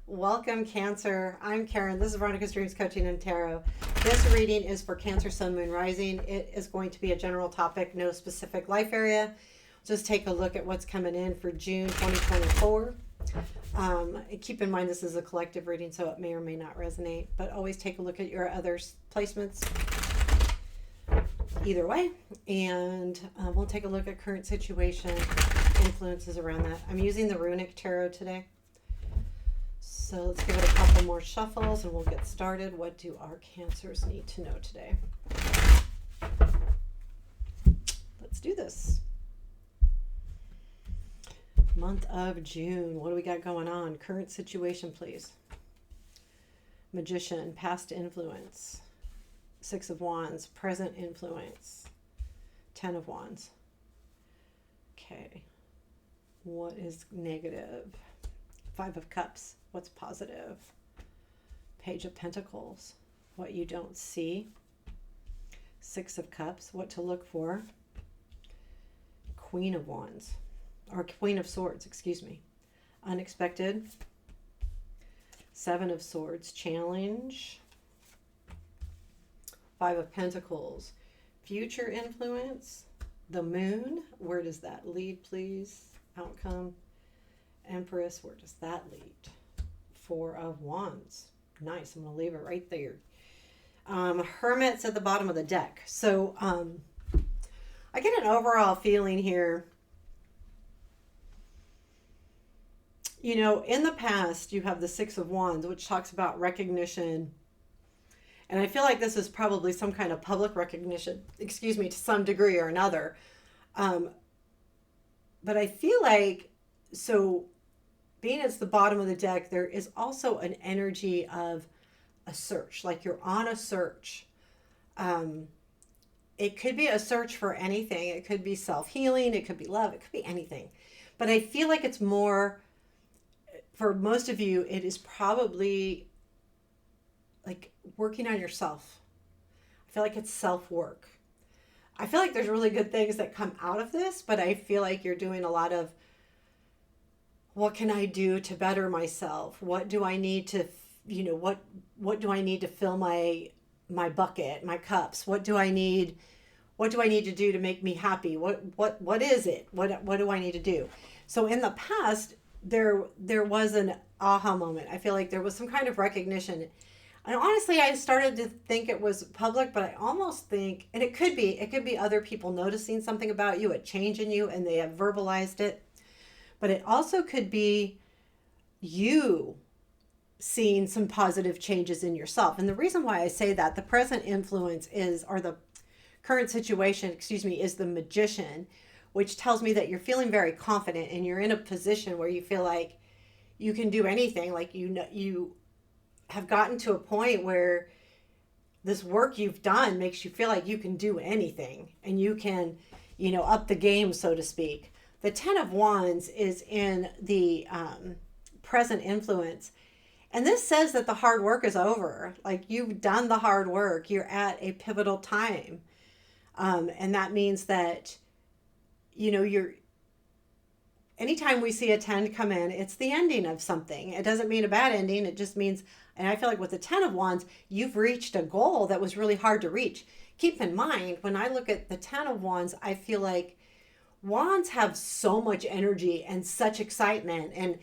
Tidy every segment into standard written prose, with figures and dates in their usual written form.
Welcome, Cancer. I'm Karen. This is Veronica's Dreams Coaching and Tarot. This reading is for Cancer, Sun, Moon, Rising. It is going to be a general topic, no specific life area. Just take a look at what's coming in for June 2024. Keep in mind this is a collective reading, so it may or may not resonate, but always take a look at your other placements either way. And we'll take a look at current situation, influences around that. I'm using the Runic Tarot today. So let's give it a couple more shuffles and we'll get started. What do our Cancers need to know today? Let's do this. Month of June. What do we got going on? Current situation, please. Magician, past influence. Six of Wands, present influence. 10 of Wands. Okay. What is negative? 5 of Cups. What's positive? Page of Pentacles. What you don't see. 6 of Cups. What to look for. Queen of Wands. Or Queen of Swords, excuse me. Unexpected. 7 of Swords. Challenge. 5 of Pentacles. Future influence. The Moon. Where does that lead, please? Outcome. Empress. Where does that lead? 4 of Wands. Nice. I'm going to leave it right there. Hermit's at the bottom of the deck. So I get an overall feeling here. You know, in the past, you have the 6 of Wands, which talks about recognition. And I feel like this is probably some kind of public recognition, excuse me, to some degree or another. But I feel like, so being it's the bottom of the deck, there is also an energy of a search, like you're on a search. It could be a search for anything. It could be self-healing. It could be love. It could be anything. But I feel like it's more, for most of you, it is probably like working on yourself. I feel like it's self-work. I feel like there's really good things that come out of this, but I feel like you're doing a lot of, what can I do to better myself? What do I need to, what do I need to fill my bucket, my cups? What do I need to do to make me happy? What is it? What do I need to do? So in the past, there was an aha moment. I feel like there was some kind of recognition. And honestly, I started to think it was public, but I almost think, and it could be other people noticing something about you, a change in you, and they have verbalized it. But it also could be you seeing some positive changes in yourself. And the reason why I say that, the present influence or the current situation, is the Magician, which tells me that you're feeling very confident and you're in a position where you feel like you can do anything. Like, you have gotten to a point where this work you've done makes you feel like you can do anything and you can, up the game, so to speak. The 10 of Wands is in the present influence. And this says that the hard work is over. Like, you've done the hard work. You're at a pivotal time. And that means that, anytime we see a 10 come in, it's the ending of something. It doesn't mean a bad ending. It just means, and I feel like with the 10 of Wands, you've reached a goal that was really hard to reach. Keep in mind, when I look at the 10 of Wands, I feel like Wands have so much energy and such excitement, and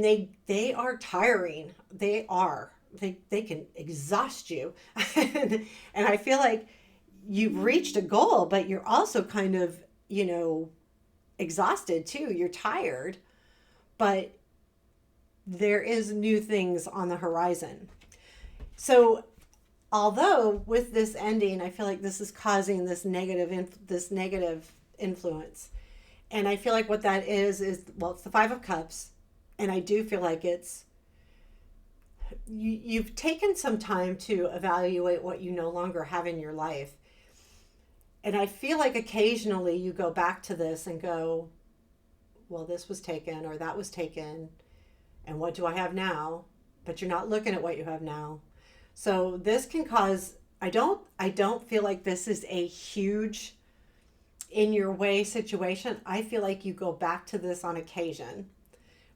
they are tiring. They can exhaust you. And I feel like you've reached a goal, but you're also kind of, exhausted too. You're tired, but there is new things on the horizon. So although with this ending, I feel like this is causing this negative influence. And I feel like what that is, well, it's the 5 of Cups. And I do feel like it's, you've taken some time to evaluate what you no longer have in your life. And I feel like occasionally you go back to this and go, well, this was taken or that was taken. And what do I have now? But you're not looking at what you have now. So this can cause, I don't feel like this is a huge in your way situation. I feel like you go back to this on occasion,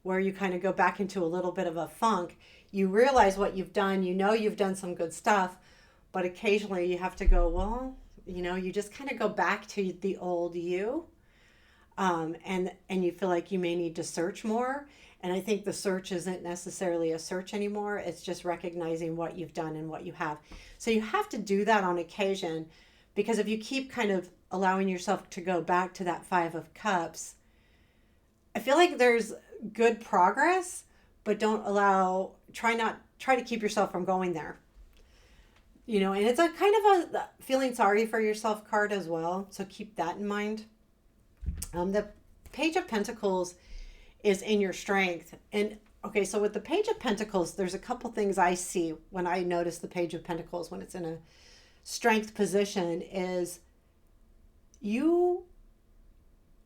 where you kind of go back into a little bit of a funk. You realize what you've done, you know you've done some good stuff, but occasionally you have to go, well, you just kind of go back to the old you, and you feel like you may need to search more. And I think the search isn't necessarily a search anymore. It's just recognizing what you've done and what you have. So you have to do that on occasion, because if you keep kind of allowing yourself to go back to that Five of Cups, I feel like there's good progress, but try to keep yourself from going there. And it's a kind of a feeling sorry for yourself card as well. So keep that in mind. The Page of Pentacles is in your strength. And okay, so with the Page of Pentacles, there's a couple things I see when I notice the Page of Pentacles when it's in a strength position is you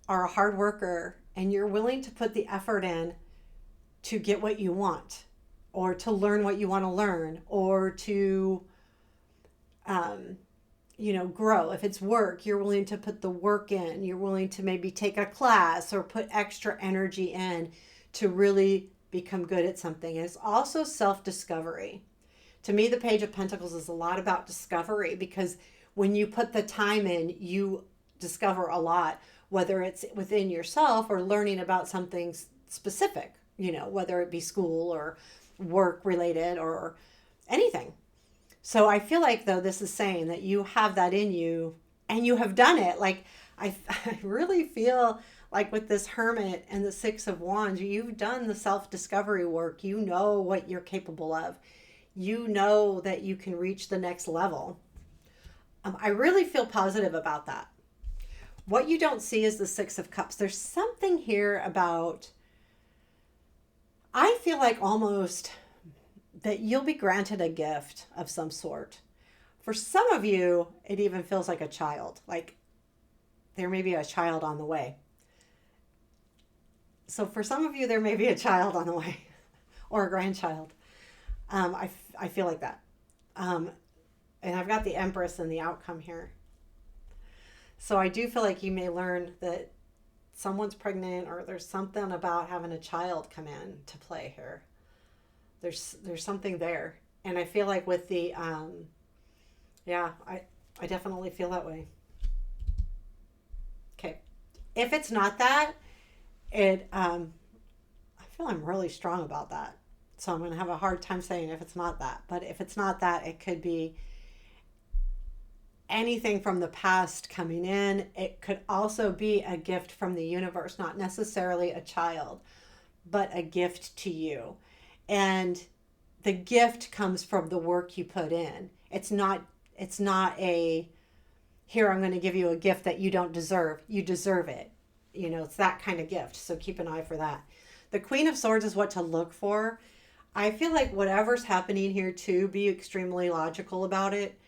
are a hard worker and you're willing to put the effort in to get what you want, or to learn what you want to learn, or to grow. If it's work, you're willing to put the work in. You're willing to maybe take a class or put extra energy in to really become good at something. And it's also self-discovery. To me, the Page of Pentacles is a lot about discovery, because when you put the time in, you discover a lot, whether it's within yourself or learning about something specific, whether it be school or work related or anything. So I feel like, though, this is saying that you have that in you and you have done it. Like, I really feel like with this Hermit and the Six of Wands, you've done the self-discovery work. You know what you're capable of. You know that you can reach the next level. I really feel positive about that. What you don't see is the Six of Cups. There's something here about, I feel like almost that you'll be granted a gift of some sort. For some of you, it even feels like a child, like there may be a child on the way. So for some of you, there may be a child on the way or a grandchild. I feel like that. And I've got the Empress and the outcome here. So I do feel like you may learn that someone's pregnant, or there's something about having a child come in to play here. There's something there. And I feel like with the, I definitely feel that way. Okay. If it's not that, I feel I'm really strong about that. So I'm going to have a hard time saying if it's not that. But if it's not that, it could be anything from the past coming in. It could also be a gift from the universe, not necessarily a child, but a gift to you. And the gift comes from the work you put in. It's not a, here, I'm going to give you a gift that you don't deserve. You deserve it. It's that kind of gift. So keep an eye for that. The Queen of Swords is what to look for. I feel like whatever's happening here too, be extremely logical about it.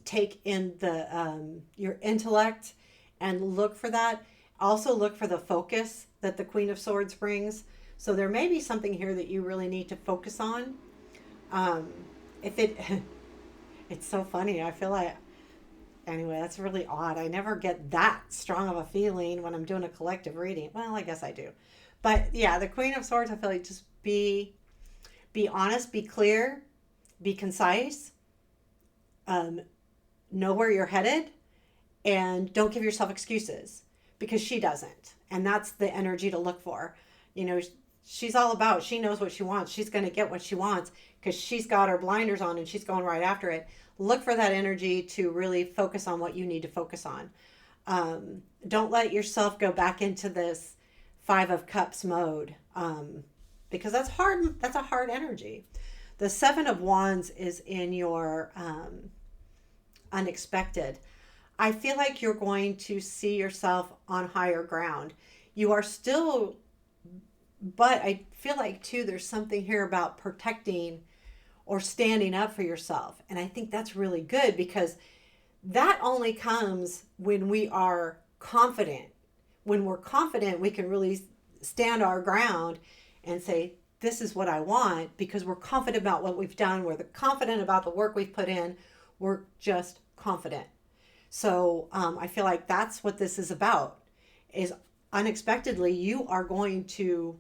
Take in your intellect and look for that. Also look for the focus that the Queen of Swords brings. So there may be something here that you really need to focus on. It's so funny. I feel like, anyway, that's really odd. I never get that strong of a feeling when I'm doing a collective reading. Well, I guess I do. But yeah, the Queen of Swords, I feel like just be honest, be clear, be concise, know where you're headed, and don't give yourself excuses, because she doesn't. And that's the energy to look for. She's all about, she knows what she wants. She's going to get what she wants because she's got her blinders on and she's going right after it. Look for that energy to really focus on what you need to focus on. Don't let yourself go back into this Five of Cups mode, because that's hard. That's a hard energy. The Seven of Wands is in your unexpected. I feel like you're going to see yourself on higher ground. You are still, but I feel like too, there's something here about protecting or standing up for yourself. And I think that's really good, because that only comes when we are confident. When we're confident, we can really stand our ground and say, this is what I want, because we're confident about what we've done. We're confident about the work we've put in. We're just confident. So I feel like that's what this is about, is unexpectedly you are going to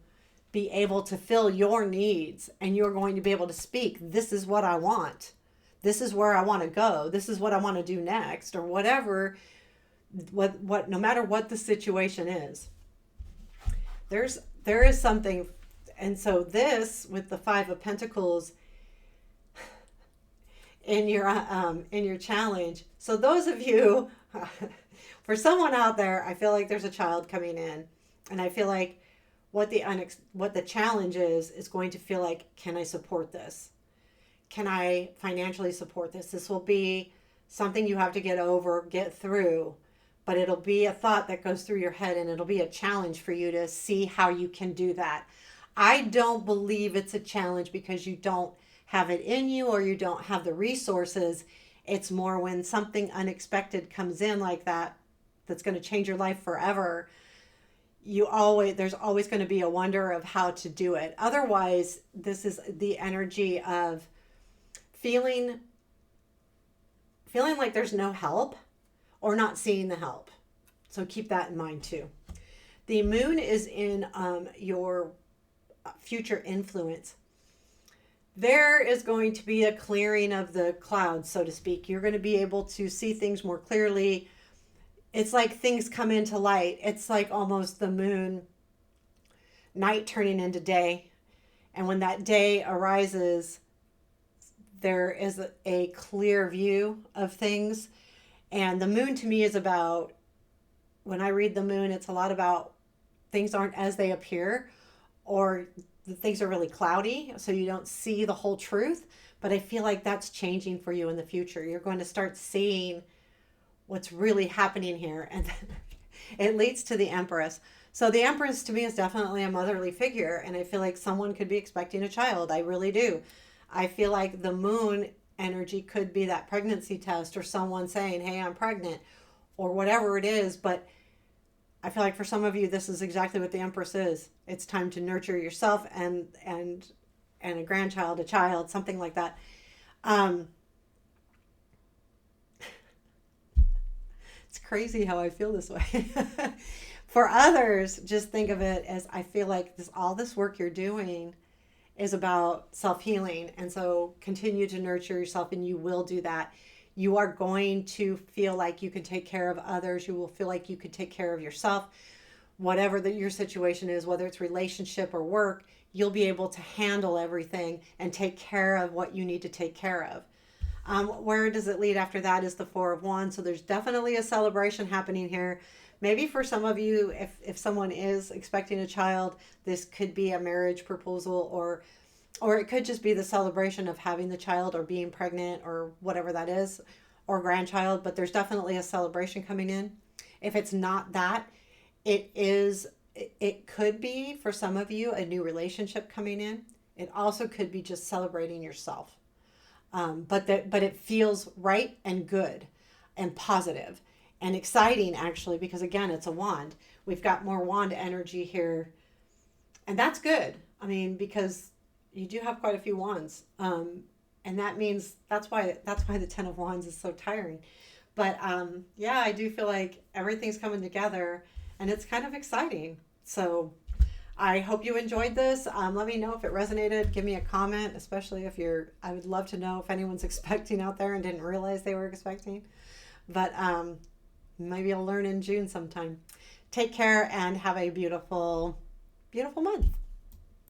be able to fill your needs, and you're going to be able to speak, this is what I want. This is where I want to go. This is what I want to do next, or whatever, what no matter what the situation is. There is something. And so this, with the Five of Pentacles in your challenge. So those of you, for someone out there, I feel like there's a child coming in, and I feel like what the challenge is going to feel like, can I support this? Can I financially support this? This will be something you have to get over, get through, but it'll be a thought that goes through your head, and it'll be a challenge for you to see how you can do that. I don't believe it's a challenge because you don't have it in you or you don't have the resources. It's more when something unexpected comes in like that, that's going to change your life forever. There's always going to be a wonder of how to do it. Otherwise, this is the energy of feeling like there's no help or not seeing the help. So keep that in mind too. The moon is in your future influence. There is going to be a clearing of the clouds, so to speak. You're going to be able to see things more clearly. It's like things come into light. It's like almost the moon, night turning into day. And when that day arises, there is a clear view of things. And the moon to me is about, when I read the moon, it's a lot about things aren't as they appear, or the things are really cloudy, so you don't see the whole truth. But I feel like that's changing for you in the future. You're going to start seeing what's really happening here. And it leads to the Empress. So the Empress to me is definitely a motherly figure. And I feel like someone could be expecting a child. I really do. I feel like the moon energy could be that pregnancy test, or someone saying, hey, I'm pregnant, or whatever it is. But I feel like for some of you, this is exactly what the Empress is. It's time to nurture yourself and a grandchild, a child, something like that. It's crazy how I feel this way. For others, just think of it as, I feel like all this work you're doing is about self-healing. And so continue to nurture yourself, and you will do that. You are going to feel like you can take care of others. You will feel like you can take care of yourself. Whatever your situation is, whether it's relationship or work, you'll be able to handle everything and take care of what you need to take care of. Where does it lead after that is the Four of Wands. So there's definitely a celebration happening here. Maybe for some of you, if someone is expecting a child, this could be a marriage proposal, or it could just be the celebration of having the child, or being pregnant, or whatever that is, or grandchild. But there's definitely a celebration coming in. If it's not that, it could be for some of you a new relationship coming in. It also could be just celebrating yourself. But it feels right and good and positive and exciting, actually, because again, it's a wand. We've got more wand energy here, and that's good. I mean, because you do have quite a few wands, and that means that's why the Ten of Wands is so tiring. But yeah, I do feel like everything's coming together, and it's kind of exciting. So I hope you enjoyed this. Let me know if it resonated. Give me a comment, especially if I would love to know if anyone's expecting out there and didn't realize they were expecting. But maybe I'll learn in June sometime. Take care and have a beautiful, beautiful month.